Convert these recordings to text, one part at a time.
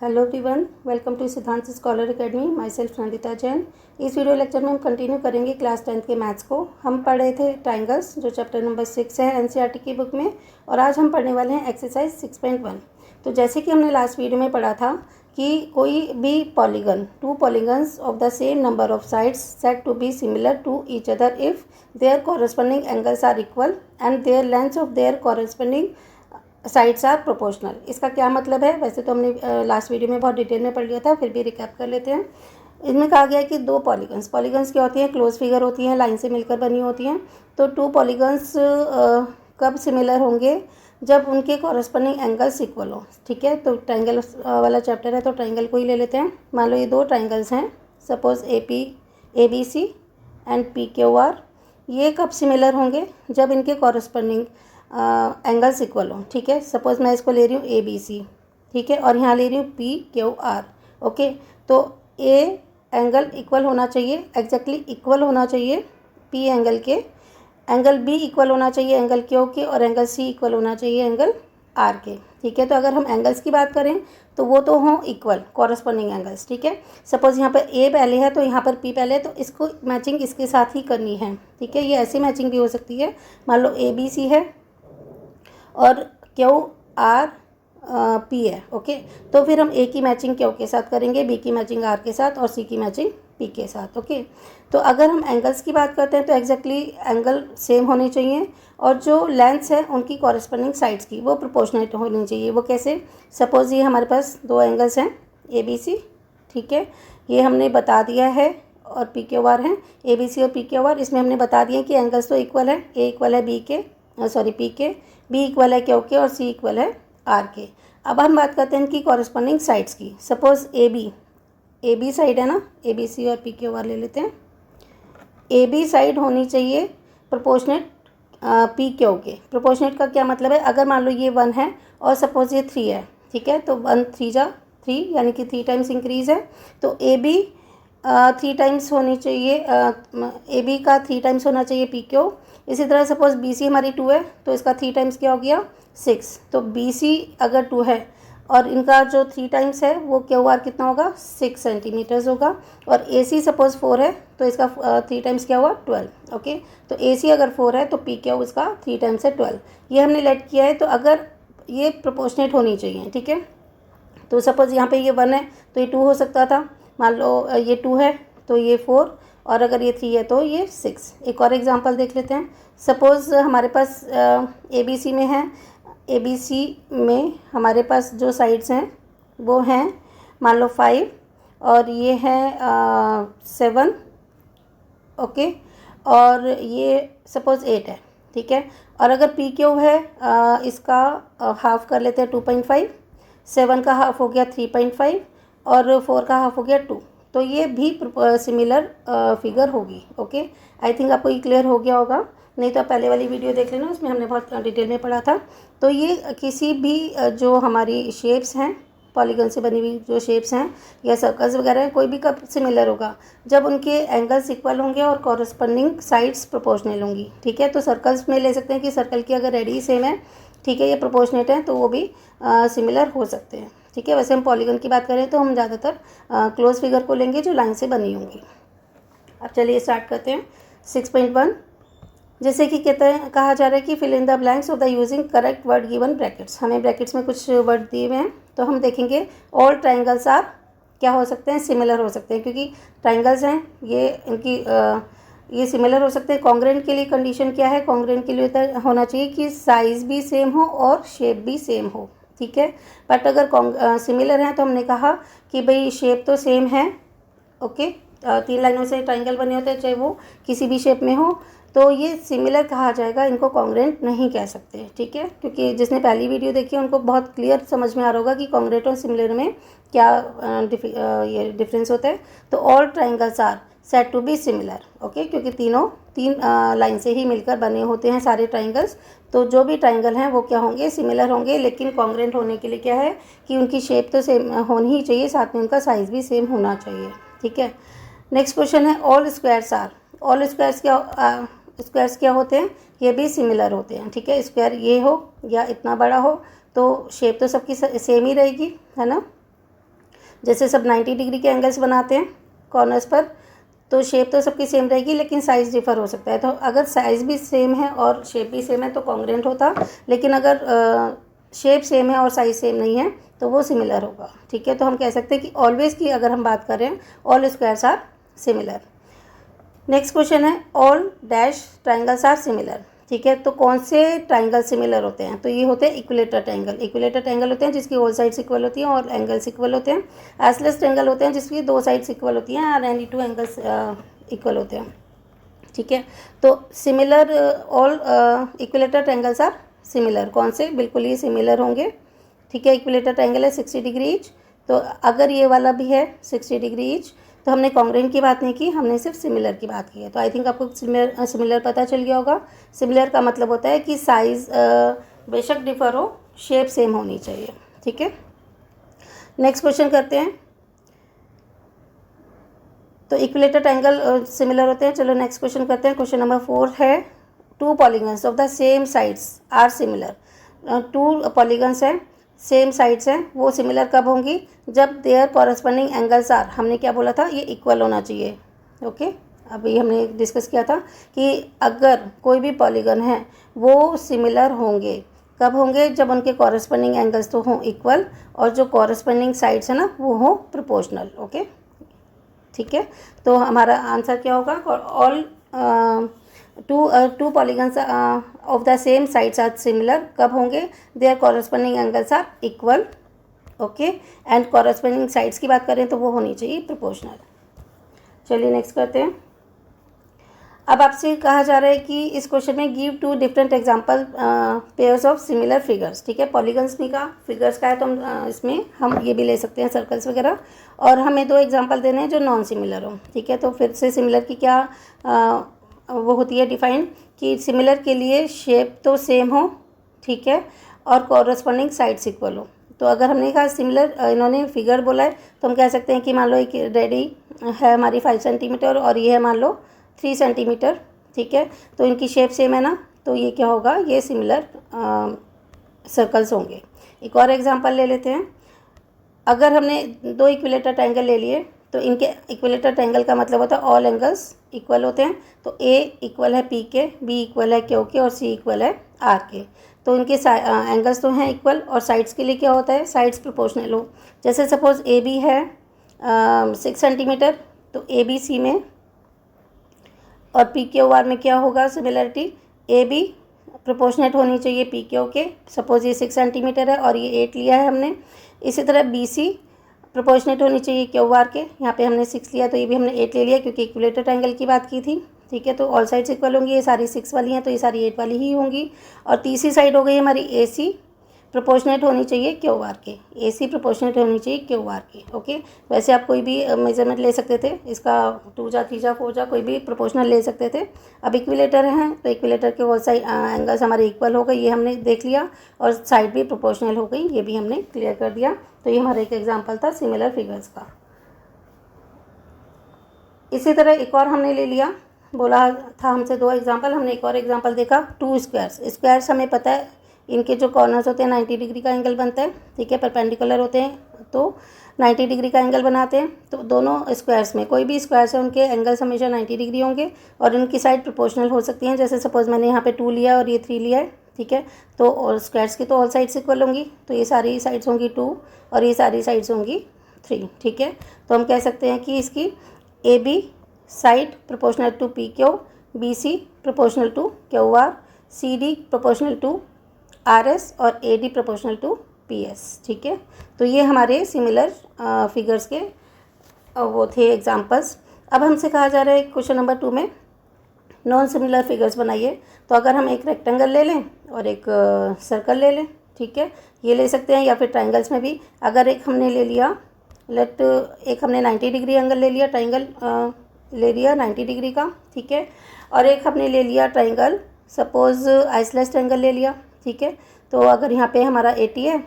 Hello everyone, welcome to सिद्धांत scholar academy. My self Nandita Jain. इस video lecture में हम कंटिन्यू करेंगे क्लास 10th के मैथ्स को। हम पढ़ रहे थे ट्राइंगल्स, जो चैप्टर नंबर 6 है एनसीईआरटी की बुक में, और आज हम पढ़ने वाले हैं एक्सरसाइज 6.1। तो जैसे कि हमने लास्ट वीडियो में पढ़ा था कि कोई भी polygon, two polygons of the same number of sides said to be similar to each other if their corresponding angles are equal and their lengths of their corresponding sides are proportional. इसका क्या मतलब है? वैसे तो हमने last video में बहुत detail में पढ़ लिया था, फिर भी रिकैप कर लेते हैं। इसमें कहा गया है कि दो पॉलीगन्स क्या होती हैं? क्लोज फिगर होती हैं, लाइन से मिलकर बनी होती हैं। तो टू पॉलीगन्स कब सिमिलर होंगे? जब उनके कॉरस्पॉन्डिंग एंगल्स इक्वल हो। ठीक है, तो ट्राइंगल वाला चैप्टर है तो ट्राइंगल को ही ले लेते हैं। मान लो ये दो ट्राइंगल्स हैं, suppose A B C and P Q R. ये कब सिमिलर होंगे? जब इनके कॉरस्पॉन्डिंग एंगल्स इक्वल हो। ठीक है, सपोज मैं इसको ले रही हूँ ए बी सी, ठीक है, और यहाँ ले रही हूँ पी क्यू आर। ओके, तो ए एंगल इक्वल होना चाहिए, एग्जैक्टली इक्वल होना चाहिए पी एंगल के, एंगल बी इक्वल होना चाहिए एंगल क्यू के, और एंगल सी इक्वल होना चाहिए एंगल आर के। ठीक है, तो अगर हम एंगल्स की बात करें तो वो तो हों इक्वल, कॉरस्पॉन्डिंग एंगल्स। ठीक है, सपोज यहाँ पर ए पहले है तो यहाँ पर पी पहले है, तो इसको मैचिंग इसके साथ ही करनी है। ठीक है, ये ऐसी मैचिंग भी हो सकती है। मान लो ए बी सी है और क्यू आर पी है। ओके, तो फिर हम ए की मैचिंग क्यू के साथ करेंगे, बी की मैचिंग आर के साथ, और सी की मैचिंग पी के साथ। ओके, तो अगर हम एंगल्स की बात करते हैं तो एग्जैक्टली एंगल सेम होने चाहिए, और जो लेंथ्स है उनकी कॉरस्पॉन्डिंग साइड्स की वो प्रोपोर्शनेट होनी चाहिए। वो कैसे? सपोज ये हमारे पास दो एंगल्स हैं ए बी सी, ठीक है, ये हमने बता दिया है, और पी क्यू आर हैं, ए बी सी और पी क्यू आर। इसमें हमने बता दिया कि एंगल्स तो इक्वल है, ए इक्वल है बी के, सॉरी पी के, बी इक्वल है क्यू के, और सी इक्वल है आर के। अब हम बात करते हैं इनकी कॉरस्पॉन्डिंग साइड्स की। सपोज ए बी साइड है ना, ए बी सी और पी क्यू आर ले लेते हैं। ए बी साइड होनी चाहिए प्रोपोर्शनेट पी क्यू के। प्रोपोर्शनेट का क्या मतलब है? अगर मान लो ये 1 है और सपोज ये 3 है, ठीक है, तो 1 3 जा 3, यानी कि 3 टाइम्स इंक्रीज है, तो ए बी 3 टाइम्स होनी चाहिए, ए बी का 3 टाइम्स होना चाहिए पी क्यू। इसी तरह सपोज बी सी हमारी 2 है तो इसका 3 टाइम्स क्या हो गया? 6। तो बी सी अगर 2 है और इनका जो 3 टाइम्स है वो क्यू आर कितना होगा? 6 सेंटीमीटर्स होगा। और ए सी सपोज 4 है तो इसका 3 टाइम्स क्या हुआ? 12। ओके, तो ए सी अगर 4 है तो पी क्यू इसका 3 टाइम्स है 12। ये हमने लेट किया है, तो अगर ये प्रोपोर्शनेट होनी चाहिए। ठीक है, तो सपोज यहाँ पे ये 1 है तो ये 2 हो सकता था। मान लो ये 2 है तो ये 4, और अगर ये 3 है तो ये 6। एक और एग्जांपल देख लेते हैं। सपोज़ हमारे पास ए बी सी में है, ए बी सी में हमारे पास जो साइड्स हैं वो हैं मान लो 5, और ये है 7। ओके, और ये सपोज़ 8 है। ठीक है, और अगर पी क्यू है इसका हाफ कर लेते हैं 2.5, 7 का हाफ हो गया 3.5, और 4 का हाफ हो गया 2। तो ये भी सिमिलर फिगर होगी। ओके, आई थिंक आपको ये क्लियर हो गया होगा, नहीं तो आप पहले वाली वीडियो देख लेना, उसमें हमने बहुत डिटेल में पढ़ा था। तो ये किसी भी जो हमारी शेप्स हैं, पॉलीगन से बनी हुई जो शेप्स हैं या सर्कल्स वगैरह हैं, कोई भी कब सिमिलर होगा? जब उनके एंगल्स इक्वल होंगे और कॉरस्पॉन्डिंग साइड्स प्रोपोर्शनल होंगी। ठीक है, तो सर्कल्स में ले सकते हैं कि सर्कल की अगर रेडियस सेम है, ठीक है, ये प्रोपोर्शनेट है, तो वो भी सिमिलर हो सकते हैं। ठीक है, वैसे हम पॉलीगन की बात करें तो हम ज़्यादातर क्लोज फिगर को लेंगे जो लाइन से बनी होंगी। अब चलिए स्टार्ट करते हैं 6.1। जैसे कि कहते हैं, कहा जा रहा है कि fill in the blanks of the using correct word given brackets. हमें ब्रैकेट्स में कुछ वर्ड दिए हुए हैं, तो हम देखेंगे ऑल ट्राइंगल्स आर क्या हो सकते हैं? सिमिलर हो सकते हैं, क्योंकि ट्राइंगल्स हैं ये, इनकी ये सिमिलर हो सकते हैं। कॉन्ग्रेंट के लिए कंडीशन क्या है? कॉन्ग्रेंट के लिए होना चाहिए कि साइज़ भी सेम हो और शेप भी सेम हो। ठीक है, बट अगर सिमिलर हैं तो हमने कहा कि भाई शेप तो सेम है। ओके, 3 लाइनों से ट्राइंगल बने होते हैं, चाहे वो किसी भी शेप में हो, तो ये सिमिलर कहा जाएगा, इनको कॉन्ग्रेंट नहीं कह सकते। ठीक है, क्योंकि जिसने पहली वीडियो देखी है उनको बहुत क्लियर समझ में आ रहा होगा कि कॉन्ग्रेंट और सिमिलर में क्या ये डिफरेंस होता है। तो all triangles are said to be similar. Okay, क्योंकि तीन लाइन से ही मिलकर बने होते हैं सारे ट्राइंगल्स, तो जो भी ट्राइंगल हैं वो क्या होंगे? सिमिलर होंगे। लेकिन कॉन्ग्रेंट होने के लिए क्या है कि उनकी शेप तो सेम होनी ही चाहिए, साथ में उनका साइज़ भी सेम होना चाहिए। ठीक है, नेक्स्ट क्वेश्चन है all squares are. All squares क्या होते हैं? ये भी सिमिलर होते हैं। ठीक है, स्क्वायर ये हो या इतना बड़ा हो तो शेप तो सबकी सेम ही रहेगी, है ना। जैसे सब 90 डिग्री के एंगल्स बनाते हैं कॉर्नर्स पर, तो शेप तो सबकी सेम रहेगी लेकिन साइज़ डिफ़र हो सकता है। तो अगर साइज़ भी सेम है और शेप भी सेम है तो कॉन्ग्रुएंट होता, लेकिन अगर शेप सेम है और साइज़ सेम नहीं है तो वो सिमिलर होगा। ठीक है, तो हम कह सकते हैं कि ऑलवेज़ की अगर हम बात करें, all squares are similar. Next question है all dash triangles are similar. ठीक है, तो कौन से ट्राइंगल सिमिलर होते हैं? तो ये होते हैं इक्विलेटर ट्राइंगल। इक्विलेटर ट्राइंगल होते हैं जिसकी ऑल साइड्स इक्वल होती हैं और एंगल्स इक्वल होते हैं। आइसोसेलेस ट्राइंगल होते हैं जिसकी 2 साइड्स इक्वल होती हैं और एनी 2 एंगल्स इक्वल होते हैं। ठीक है, तो similar all equilateral triangles are similar. कौन से? बिल्कुल ही सिमिलर होंगे। ठीक है, इक्विलेटर ट्राइंगल है 60 डिग्री ईच, तो अगर ये वाला भी है 60 डिग्री ईच तो हमने कॉन्ग्रुएंट की बात नहीं की, हमने सिर्फ सिमिलर की बात की है। तो आई थिंक आपको सिमिलर पता चल गया होगा। सिमिलर का मतलब होता है कि साइज़ बेशक डिफर हो, शेप सेम होनी चाहिए। ठीक है, नेक्स्ट क्वेश्चन करते हैं। तो इक्विलेटर ट्राइंगल सिमिलर होते हैं। चलो नेक्स्ट क्वेश्चन करते हैं। क्वेश्चन नंबर 4 है 2 polygons of the same sides are similar. 2 polygons हैं, सेम साइड्स हैं, वो सिमिलर कब होंगी? जब देयर कॉरस्पॉन्डिंग एंगल्स आर, हमने क्या बोला था, ये इक्वल होना चाहिए। ओके, अभी हमने डिस्कस किया था कि अगर कोई भी पॉलीगन है वो सिमिलर होंगे, कब होंगे? जब उनके कॉरस्पॉन्डिंग एंगल्स तो हों इक्वल और जो कॉरस्पॉन्डिंग साइड्स है ना वो हो प्रोपोर्शनल। ओके, ठीक है, तो हमारा आंसर क्या होगा? All two polygons of the same sides are similar कब होंगे? Their corresponding angles are equal. Okay, and corresponding sides की बात करें तो वो होनी चाहिए प्रोपोर्शनल। चलिए नेक्स्ट करते हैं। अब आपसे कहा जा रहा है कि इस क्वेश्चन में give 2 different example pairs of similar figures. ठीक है, पॉलीगन्स भी का फिगर्स का है तो हम इसमें हम ये भी ले सकते हैं सर्कल्स वगैरह, और हमें 2 एग्जांपल देने हैं जो नॉन सिमिलर हो। ठीक है, तो फिर से सिमिलर की क्या वो होती है डिफाइन कि सिमिलर के लिए शेप तो सेम हो, ठीक है, और कॉरस्पॉन्डिंग साइड्स इक्वल हो। तो अगर हमने कहा सिमिलर, इन्होंने फिगर बोला है तो हम कह सकते हैं कि मान लो एक रेडी है हमारी 5 सेंटीमीटर और ये है मान लो 3 सेंटीमीटर। ठीक है, तो इनकी शेप सेम है ना, तो ये क्या होगा? ये सिमिलर सर्कल्स होंगे। एक और एग्जांपल ले लेते हैं। अगर हमने 2 इक्विलेटर ट्रायंगल ले लिए तो इनके इक्विलेटर ट्रायंगल का मतलब होता है ऑल एंगल्स इक्वल होते हैं। तो ए इक्वल है पी के, बी इक्वल है क्यू के और सी इक्वल है आर के। तो इनके एंगल्स तो हैं इक्वल, और साइड्स के लिए क्या होता है? साइड्स प्रोपोर्शनल हो। जैसे सपोज ए बी है 6 सेंटीमीटर, तो ए बी सी में और पी क्यू आर में क्या होगा सिमिलरिटी? ए बी प्रोपोर्शनेट होनी चाहिए पी क्यू के। सपोज ये 6 सेंटीमीटर है और ये 8 लिया है हमने। इसी तरह बी सी प्रोपोर्शनेट होनी चाहिए क्यू आर के। यहाँ पे हमने 6 लिया तो ये भी हमने 8 ले लिया क्योंकि इक्विलेटर ट्रायंगल की बात की थी। ठीक है, तो ऑल साइड्स इक्वल होंगी। ये सारी 6 वाली हैं तो ये सारी 8 वाली ही होंगी। और तीसरी साइड हो गई हमारी ए सी, प्रोपोर्शनेट होनी चाहिए क्यू आर के। ए सी प्रोपोर्शनेट होनी चाहिए क्यू आर के। ओके, वैसे आप कोई भी मेजरमेंट ले सकते थे, इसका 2 जा 3 जा 4 जा कोई भी प्रोपोर्शनल ले सकते थे। अब इक्विलेटर हैं तो इक्विलेटर के वो साइड एंगल्स हमारे इक्वल हो गए, ये हमने देख लिया, और साइड भी प्रोपोर्शनल हो गई, ये भी हमने क्लियर कर दिया। तो ये हमारा एक एग्जाम्पल था सिमिलर फिगर्स का। इसी तरह एक और हमने ले लिया, बोला था हमसे 2 एग्जाम्पल, हमने एक और एग्जाम्पल देखा 2 स्क्वायर्स। स्क्वायर्स हमें पता है इनके जो कॉर्नर्स होते हैं 90 डिग्री का एंगल बनता है। ठीक है, परपेंडिकुलर होते हैं तो 90 डिग्री का एंगल बनाते हैं। तो दोनों स्क्वायर्स में, कोई भी स्क्वायर्स है उनके एंगल्स हमेशा 90 डिग्री होंगे और इनकी साइड प्रोपोर्शनल हो सकती हैं। जैसे सपोज मैंने यहाँ पे 2 लिया और ये 3 लिया है। ठीक है, तो और स्क्वायर्स की तो ऑल साइड्स इक्वल होंगी, तो ये सारी साइड्स होंगी 2 और ये सारी साइड्स होंगी 3। ठीक है, तो हम कह सकते हैं कि इसकी A B side proportional to P Q, B C proportional to Q R, C D proportional to R S और A D proportional to P S. ठीक है, तो ये हमारे सिमिलर फिगर्स के वो थे एग्जांपल्स। अब हमसे कहा जा रहा है क्वेश्चन नंबर 2 में नॉन सिमिलर फिगर्स बनाइए। तो अगर हम एक रेक्टेंगल ले लें और एक सर्कल ले लें, ठीक है, ये ले सकते हैं, या फिर ट्राइंगल्स में भी अगर एक हमने ले लिया, एक हमने 90 डिग्री एंगल ले लिया, ट्राइंगल ले लिया 90 डिग्री का। ठीक है, और एक हमने ले लिया ट्राइंगल, सपोज आइसोसेलेस ट्राइंगल ले लिया। ठीक है, तो अगर यहाँ पे हमारा 80 है,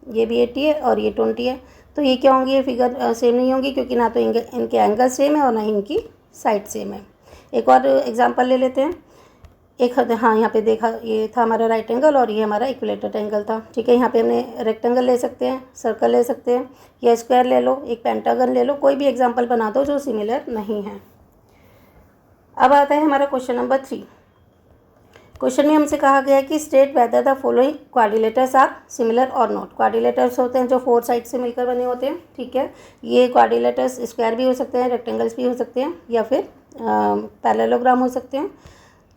ये भी 80 है और ये 20 है, तो ये क्या होंगी? ये फिगर सेम नहीं होंगी क्योंकि ना तो इनके एंगल सेम है और ना ही इनकी साइड सेम है। एक और एग्जांपल ले लेते हैं। एक हाँ यहाँ पे देखा, ये था हमारा राइट एंगल और ये हमारा इक्विलेटरल एंगल था। ठीक है, यहाँ पे हमने रेक्टेंगल ले सकते हैं, सर्कल ले सकते हैं, या स्क्वायर ले लो, एक पेंटागन ले लो, कोई भी एग्जांपल बना दो जो सिमिलर नहीं है। अब आता है हमारा क्वेश्चन नंबर 3। क्वेश्चन में हमसे कहा गया है कि state whether the following quadrilaterals are similar और नॉट। क्वाड्रिलेटर्स होते हैं जो 4 साइड से मिलकर बने होते हैं। ठीक है, ये क्वाड्रिलेटर्स स्क्वायर भी हो सकते हैं, रेक्टेंगल्स भी हो सकते हैं, या फिर पैरेललोग्राम हो सकते हैं।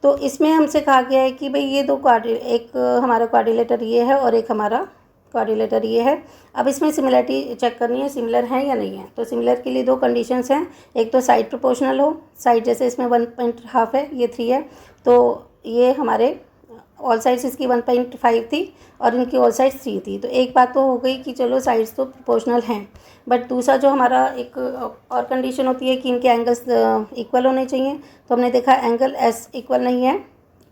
तो इसमें हमसे कहा गया है कि भाई ये दो एक हमारा क्वाड्रिलेटर ये है और एक हमारा क्वाड्रिलेटर ये है। अब इसमें सिमिलरिटी चेक करनी है, सिमिलर है या नहीं है। तो सिमिलर के लिए 2 कंडीशंस हैं, एक तो साइड प्रोपोर्शनल हो, साइड जैसे इसमें 1.5 है, ये 3 है, तो ये हमारे ऑल साइड्स इसकी 1.5 थी और इनकी ऑल साइड्स 3 थी। तो एक बात तो हो गई कि चलो साइड्स तो प्रोपोर्शनल हैं, बट दूसरा जो हमारा एक और कंडीशन होती है कि इनके एंगल्स इक्वल होने चाहिए। तो हमने देखा एंगल एस इक्वल नहीं है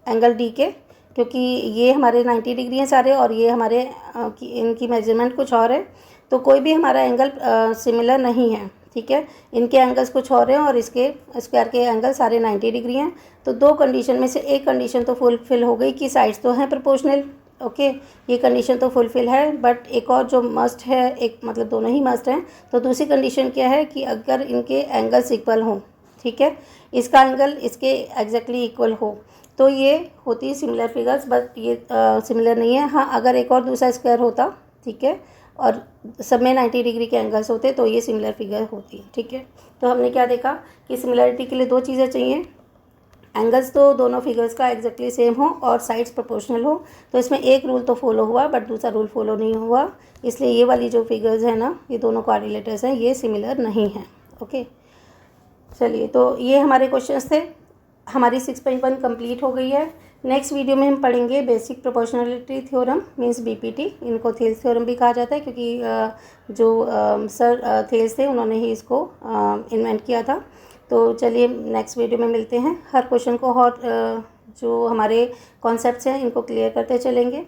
एंगल डी के, क्योंकि ये हमारे 90 डिग्री हैं सारे और ये हमारे इनकी मेजरमेंट कुछ और है, तो कोई भी हमारा एंगल सिमिलर नहीं है। ठीक है, इनके एंगल्स कुछ और हैं और इसके स्क्वायर के एंगल सारे 90 डिग्री हैं। तो 2 कंडीशन में से एक कंडीशन तो फुलफिल हो गई कि साइड्स तो हैं प्रोपोर्शनल। ओके, ये कंडीशन तो फुलफिल है, बट एक और जो मस्ट है, एक मतलब दोनों ही मस्ट हैं। तो दूसरी कंडीशन क्या है कि अगर इनके एंगल्स इक्वल हों, ठीक है, इसका एंगल इसके एग्जैक्टली इक्वल हो, तो ये होती है सिमिलर फिगर्स, बट ये सिमिलर नहीं है। हाँ, अगर एक और दूसरा स्क्वायर होता, ठीक है, और सब में 90 डिग्री के एंगल्स होते तो ये सिमिलर फिगर होती। ठीक है, तो हमने क्या देखा कि सिमिलरिटी के लिए 2 चीज़ें चाहिए, एंगल्स तो दोनों फिगर्स का एग्जैक्टली सेम हो और साइड्स प्रोपोर्शनल हो। तो इसमें एक रूल तो फॉलो हुआ बट दूसरा रूल फॉलो नहीं हुआ, इसलिए ये वाली जो फिगर्स है ना, ये दोनों क्वाड्रिलेटर्स हैं, ये सिमिलर नहीं हैं। ओके, चलिए, तो ये हमारे क्वेश्चंस थे। हमारी 6.1 कंप्लीट हो गई है। नेक्स्ट वीडियो में हम पढ़ेंगे basic proportionality theorem means BPT. इनको थेल्स थ्योरम भी कहा जाता है, क्योंकि जो सर थेल्स थे उन्होंने ही इसको इन्वेंट किया था। तो चलिए नेक्स्ट वीडियो में मिलते हैं। हर क्वेश्चन को और जो हमारे कॉन्सेप्ट्स हैं इनको क्लियर करते चलेंगे।